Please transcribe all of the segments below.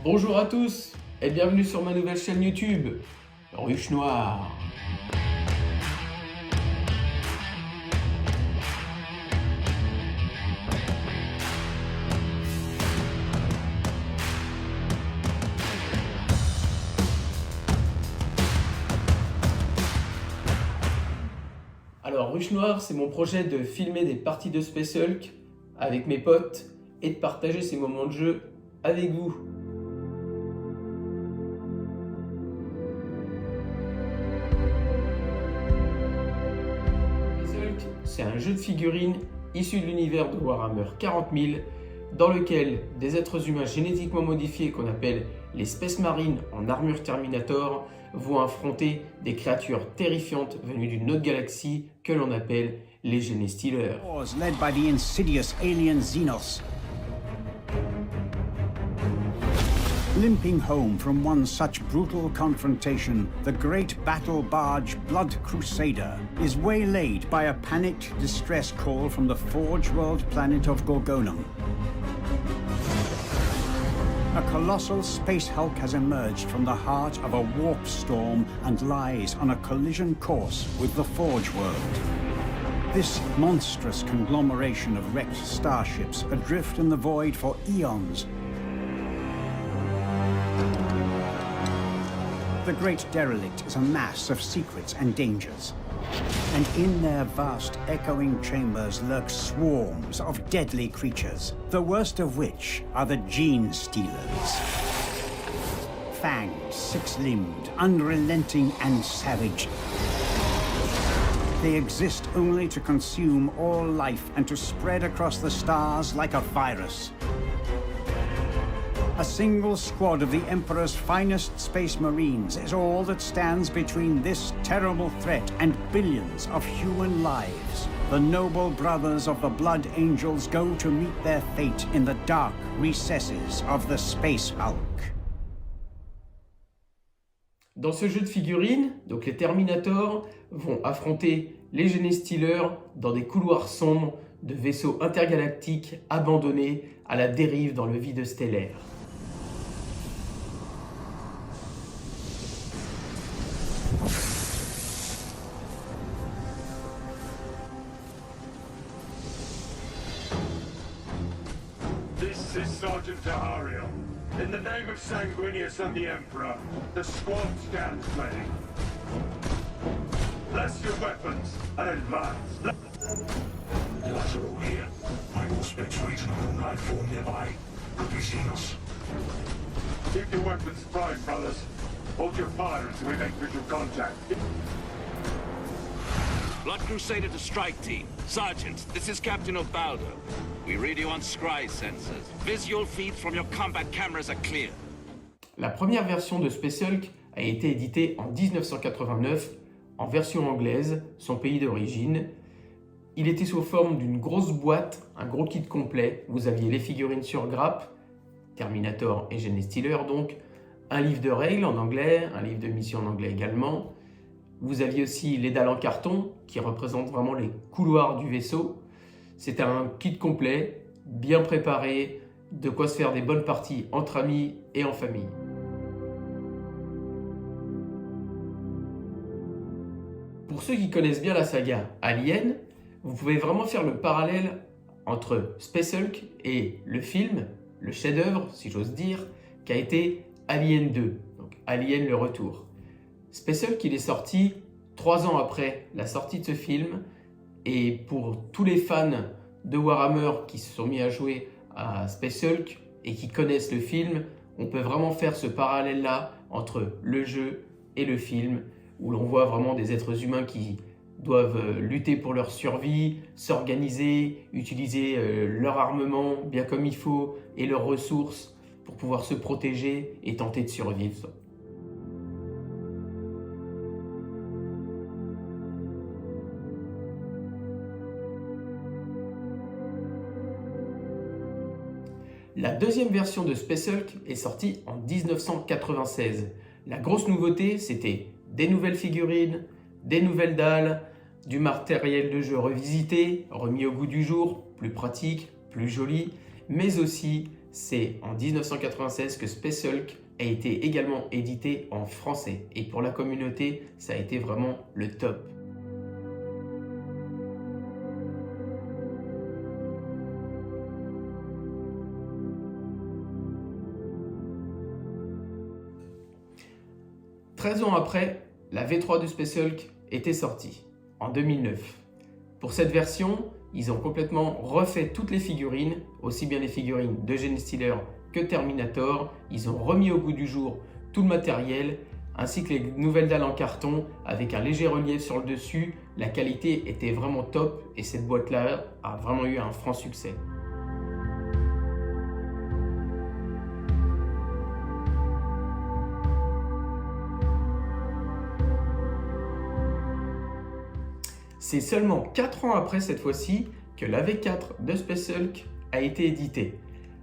Bonjour à tous et bienvenue sur ma nouvelle chaîne YouTube, Ruche Noire. Alors Ruche Noire, c'est mon projet de filmer des parties de Space Hulk avec mes potes et de partager ces moments de jeu avec vous. C'est un jeu de figurines issu de l'univers de Warhammer 40 000 dans lequel des êtres humains génétiquement modifiés qu'on appelle les Space Marines en armure Terminator vont affronter des créatures terrifiantes venues d'une autre galaxie que l'on appelle les Genestealers. Led by the insidious alien Xenos. Limping home from one such brutal confrontation, the great battle barge Blood Crusader is waylaid by a panicked distress call from the Forge World planet of Gorgonum. A colossal space Hulk has emerged from the heart of a warp storm and lies on a collision course with the Forge World. This monstrous conglomeration of wrecked starships adrift in the void for eons. The great derelict is a mass of secrets and dangers. And in their vast echoing chambers lurk swarms of deadly creatures, the worst of which are the Gene Stealers. Fanged, six-limbed, unrelenting and savage. They exist only to consume all life and to spread across the stars like a virus. A single squad of the Emperor's finest space marines is all that stands between this terrible threat and billions of human lives. The noble brothers of the Blood Angels go to meet their fate in the dark recesses of the Space Hulk. Dans ce jeu de figurines, donc les Terminators vont affronter les Genestealers dans des couloirs sombres de vaisseaux intergalactiques abandonnés à la dérive dans le vide stellaire. This is Sergeant Tahario. In the name of Sanguinius and the Emperor, the squad stands ready. Bless your weapons and advance. Lateral here. I will spectate an life form nearby. Could be Xenos. Keep your weapons primed, brothers. Hold your fire until we make visual contact. Blood Crusader to strike team. Sergeant, this is Captain Obaldo. We read you on scry sensors. Visual feeds from your combat cameras are clear. La première version de Space Hulk a été éditée en 1989 en version anglaise, son pays d'origine. Il était sous forme d'une grosse boîte, un gros kit complet. Vous aviez les figurines sur grappe, Terminator et Genestealer donc, un livre de règles en anglais, un livre de mission en anglais également. Vous aviez aussi les dalles en carton qui représentent vraiment les couloirs du vaisseau. C'était un kit complet, bien préparé, de quoi se faire des bonnes parties entre amis et en famille. Pour ceux qui connaissent bien la saga Alien, vous pouvez vraiment faire le parallèle entre Space Hulk et le film, le chef-d'œuvre, si j'ose dire, qui a été Alien 2, donc Alien le retour. Space Hulk, il est sorti 3 ans après la sortie de ce film, et pour tous les fans de Warhammer qui se sont mis à jouer à Space Hulk et qui connaissent le film, on peut vraiment faire ce parallèle-là entre le jeu et le film, où l'on voit vraiment des êtres humains qui doivent lutter pour leur survie, s'organiser, utiliser leur armement bien comme il faut et leurs ressources pour pouvoir se protéger et tenter de survivre. La deuxième version de Space Hulk est sortie en 1996. La grosse nouveauté, c'était des nouvelles figurines, des nouvelles dalles, du matériel de jeu revisité, remis au goût du jour, plus pratique, plus joli, mais aussi c'est en 1996 que Space Hulk a été également édité en français. Et pour la communauté, ça a été vraiment le top. « 13 ans après, la V3 de Space Hulk était sortie, en 2009. Pour cette version, ils ont complètement refait toutes les figurines, aussi bien les figurines de Gen Stealer que Terminator. Ils ont remis au goût du jour tout le matériel, ainsi que les nouvelles dalles en carton avec un léger relief sur le dessus. La qualité était vraiment top et cette boîte-là a vraiment eu un franc succès. C'est seulement 4 ans après cette fois-ci que la V4 de Space Hulk a été éditée.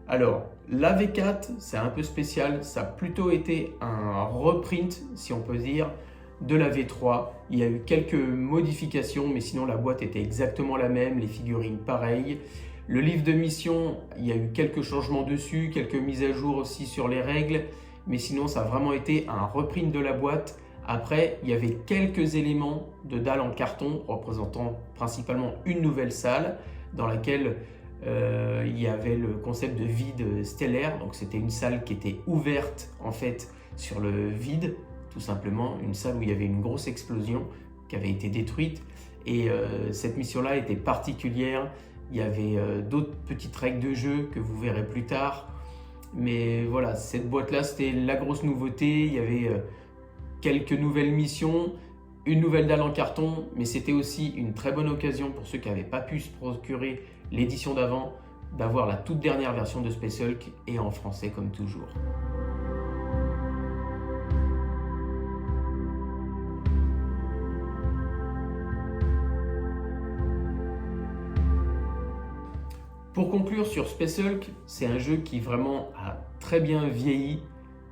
Alors, la V4, c'est un peu spécial, ça a plutôt été un reprint, si on peut dire, de la V3. Il y a eu quelques modifications, mais sinon la boîte était exactement la même, les figurines pareilles. Le livre de mission, il y a eu quelques changements dessus, quelques mises à jour aussi sur les règles, mais sinon ça a vraiment été un reprint de la boîte. Après, il y avait quelques éléments de dalles en carton représentant principalement une nouvelle salle dans laquelle il y avait le concept de vide stellaire. Donc c'était une salle qui était ouverte en fait sur le vide, tout simplement. Une salle où il y avait une grosse explosion qui avait été détruite. Et cette mission-là était particulière. Il y avait d'autres petites règles de jeu que vous verrez plus tard. Mais voilà, cette boîte-là, c'était la grosse nouveauté. Il y avait quelques nouvelles missions, une nouvelle dalle en carton, mais c'était aussi une très bonne occasion pour ceux qui n'avaient pas pu se procurer l'édition d'avant, d'avoir la toute dernière version de Space Hulk et en français comme toujours. Pour conclure sur Space Hulk, c'est un jeu qui vraiment a très bien vieilli.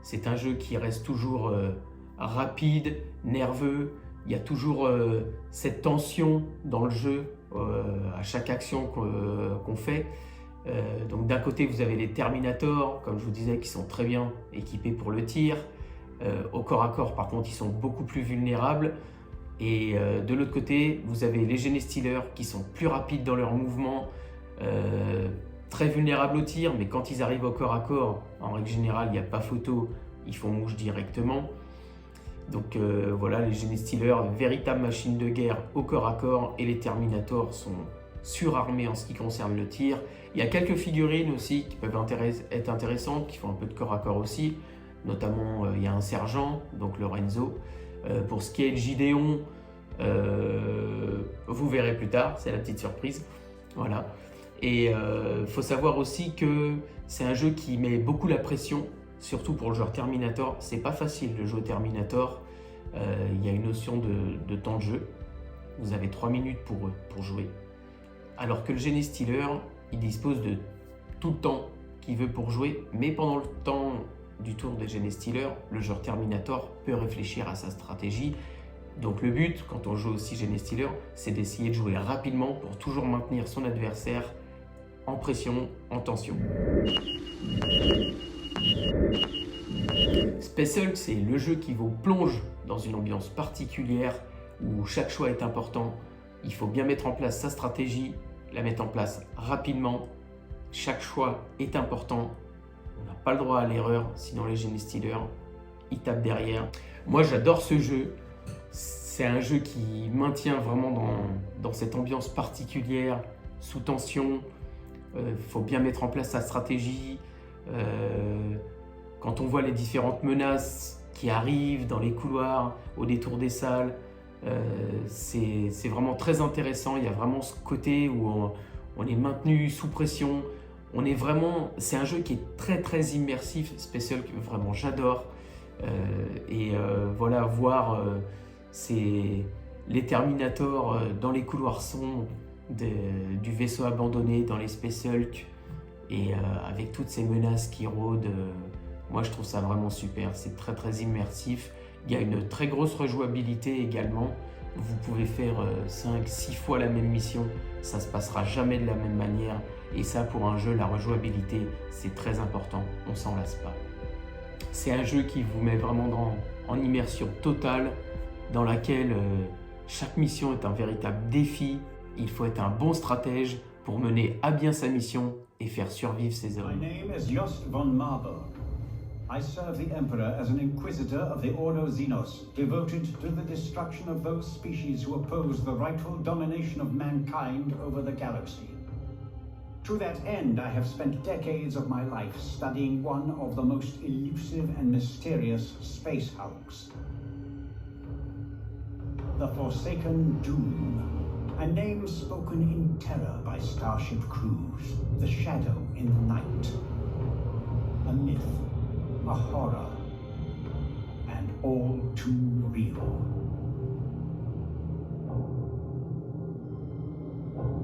C'est un jeu qui reste toujours rapide, nerveux. Il y a toujours cette tension dans le jeu à chaque action qu'on fait. Donc d'un côté, vous avez les Terminator, comme je vous disais, qui sont très bien équipés pour le tir. Au corps à corps, par contre, ils sont beaucoup plus vulnérables. Et de l'autre côté, vous avez les Gen Stealer qui sont plus rapides dans leurs mouvements, très vulnérables au tir, mais quand ils arrivent au corps à corps, en règle générale, il n'y a pas photo, ils font mouche directement. Donc voilà, les Gen Stealer, véritables machines de guerre au corps à corps, et les Terminator sont surarmés en ce qui concerne le tir. Il y a quelques figurines aussi qui peuvent être intéressantes, qui font un peu de corps à corps aussi. Notamment, il y a un sergent, donc Lorenzo. Pour ce qui est de Gideon, vous verrez plus tard, c'est la petite surprise. Voilà. Et faut savoir aussi que c'est un jeu qui met beaucoup la pression, surtout pour le joueur Terminator. C'est pas facile de jouer au Terminator. Il y a une notion de temps de jeu. Vous avez 3 minutes pour jouer. Alors que le Gen Stealer, il dispose de tout le temps qu'il veut pour jouer, mais pendant le temps du tour des Gen Stealer, le joueur Terminator peut réfléchir à sa stratégie. Donc le but, quand on joue aussi Gen Stealer, c'est d'essayer de jouer rapidement pour toujours maintenir son adversaire en pression, en tension. Space Hulk, c'est le jeu qui vous plonge dans une ambiance particulière où chaque choix est important. Il faut bien mettre en place sa stratégie, la mettre en place rapidement. Chaque choix est important. On n'a pas le droit à l'erreur, sinon les Gen Stealer, ils tapent derrière. Moi, j'adore ce jeu. C'est un jeu qui maintient vraiment dans cette ambiance particulière, sous tension. Faut bien mettre en place sa stratégie. Quand on voit les différentes menaces qui arrivent dans les couloirs, au détour des salles, c'est vraiment très intéressant. Il y a vraiment ce côté où on est maintenu sous pression. C'est un jeu qui est très très immersif. Space Hulk, vraiment j'adore. Voilà, voir les Terminator dans les couloirs sombres du vaisseau abandonné dans les Space Hulk, et avec toutes ces menaces qui rôdent, moi je trouve ça vraiment super. C'est très très immersif. Il y a une très grosse rejouabilité également. Vous pouvez faire 5-6 fois la même mission, ça se passera jamais de la même manière. Et ça, pour un jeu, la rejouabilité, c'est très important, on s'en lasse pas. C'est un jeu qui vous met vraiment en immersion totale, dans laquelle chaque mission est un véritable défi. Il faut être un bon stratège pour mener à bien sa mission et faire survivre ses hommes. My name is Jost von Marburg. I serve the Emperor as an Inquisitor of the Ordo Xenos, devoted to the destruction of those species who oppose the rightful domination of mankind over the galaxy. To that end, I have spent decades of my life studying one of the most elusive and mysterious space hulks. The Forsaken Doom. A name spoken in terror by starship crews. The shadow in the night. A myth. A horror. And all too real.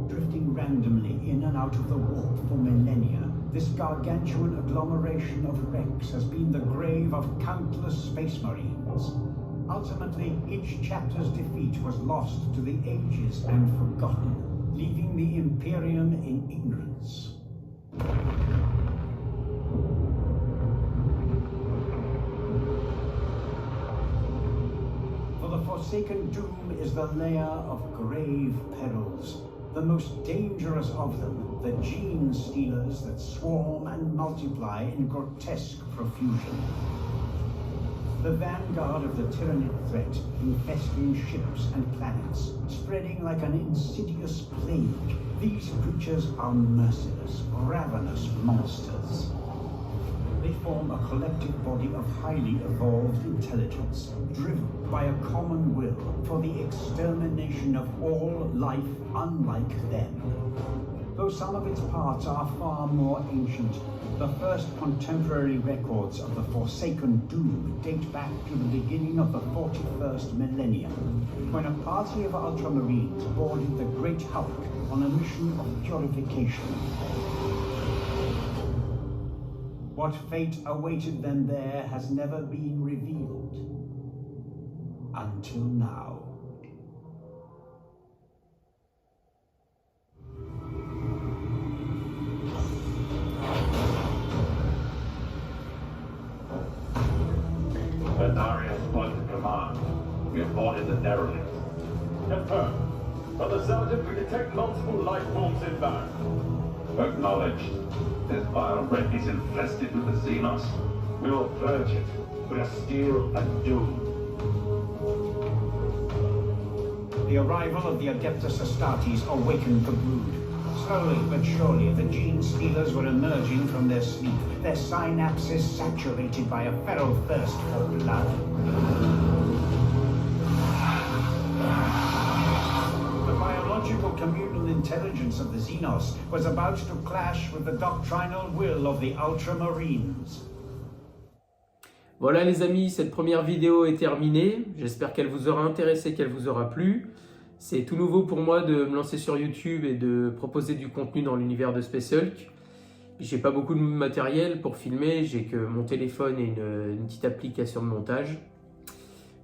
Drifting randomly in and out of the warp for millennia, this gargantuan agglomeration of wrecks has been the grave of countless space marines. Ultimately, each chapter's defeat was lost to the ages and forgotten, leaving the Imperium in ignorance. For the Forsaken Doom is the lair of grave perils. The most dangerous of them, the gene stealers that swarm and multiply in grotesque profusion. The vanguard of the Tyranid threat, infesting ships and planets, spreading like an insidious plague. These creatures are merciless, ravenous monsters. They form a collective body of highly evolved intelligence, driven by a common will for the extermination of all life unlike them. Though some of its parts are far more ancient, the first contemporary records of the Forsaken Doom date back to the beginning of the 41st millennium, when a party of Ultramarines boarded the Great Hulk on a mission of purification. What fate awaited them there has never been revealed. Until now. Darius was to command. We have boarded the derelict. Confirmed. Brother Sergeant, we detect multiple life forms inbound. Acknowledged. This vile wreck is infested with the Xenos. We will purge it. We are steel and doom. The arrival of the Adeptus Astartes awakened the brood. Slowly but surely, the gene stealers were emerging from their sleep, their synapses saturated by a feral thirst for blood. The biological communal intelligence of the Xenos was about to clash with the doctrinal will of the Ultramarines. Voilà les amis, cette première vidéo est terminée. J'espère qu'elle vous aura intéressé, qu'elle vous aura plu. C'est tout nouveau pour moi de me lancer sur YouTube et de proposer du contenu dans l'univers de Space Hulk. J'ai pas beaucoup de matériel pour filmer, j'ai que mon téléphone et une petite application de montage.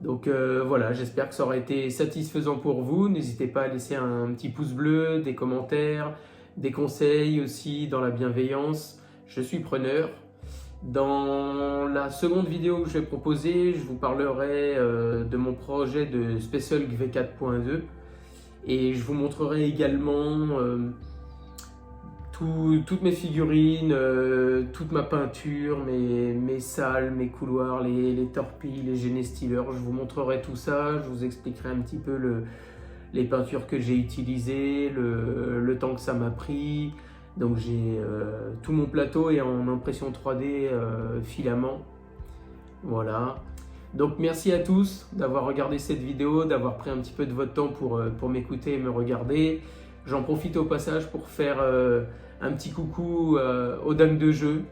Donc voilà, j'espère que ça aura été satisfaisant pour vous. N'hésitez pas à laisser un petit pouce bleu, des commentaires, des conseils aussi dans la bienveillance. Je suis preneur. Dans la seconde vidéo que je vais proposer, je vous parlerai de mon projet de Space Hulk V4.2 et je vous montrerai également toutes mes figurines, toute ma peinture, mes salles, mes couloirs, les torpilles, les Genestealers. Je vous montrerai tout ça, je vous expliquerai un petit peu les peintures que j'ai utilisées, le temps que ça m'a pris. Donc j'ai tout mon plateau est en impression 3D filament. Voilà. Donc merci à tous d'avoir regardé cette vidéo, d'avoir pris un petit peu de votre temps pour m'écouter et me regarder. J'en profite au passage pour faire un petit coucou aux dingues de jeu.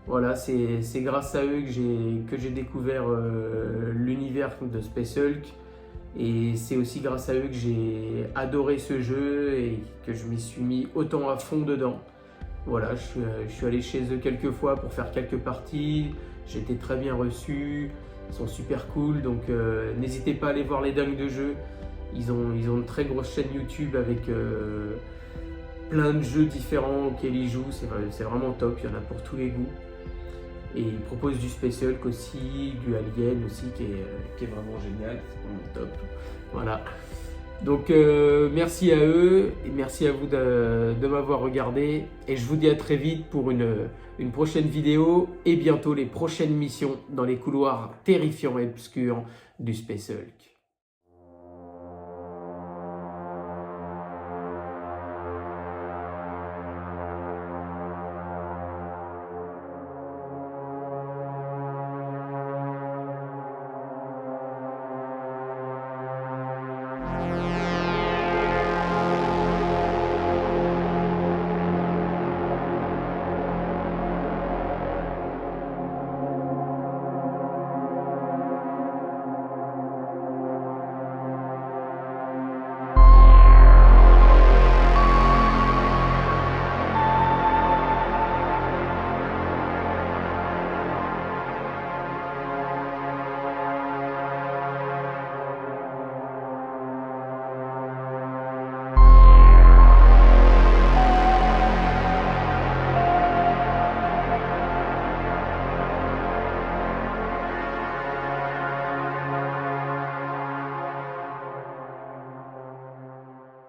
Voilà, c'est grâce à eux que j'ai découvert l'univers de Space Hulk. Et c'est aussi grâce à eux que j'ai adoré ce jeu et que je m'y suis mis autant à fond dedans. Voilà, je suis allé chez eux quelques fois pour faire quelques parties. J'ai été très bien reçu. Ils sont super cool. Donc n'hésitez pas à aller voir les dingues de jeu. Ils ont une très grosse chaîne YouTube avec plein de jeux différents auxquels il joue, c'est vraiment top, il y en a pour tous les goûts. Et il propose du Space Hulk aussi, du Alien aussi, qui est vraiment génial, c'est vraiment top. Voilà. Donc merci à eux, et merci à vous de m'avoir regardé. Et je vous dis à très vite pour une prochaine vidéo, et bientôt les prochaines missions dans les couloirs terrifiants et obscurs du Space Hulk.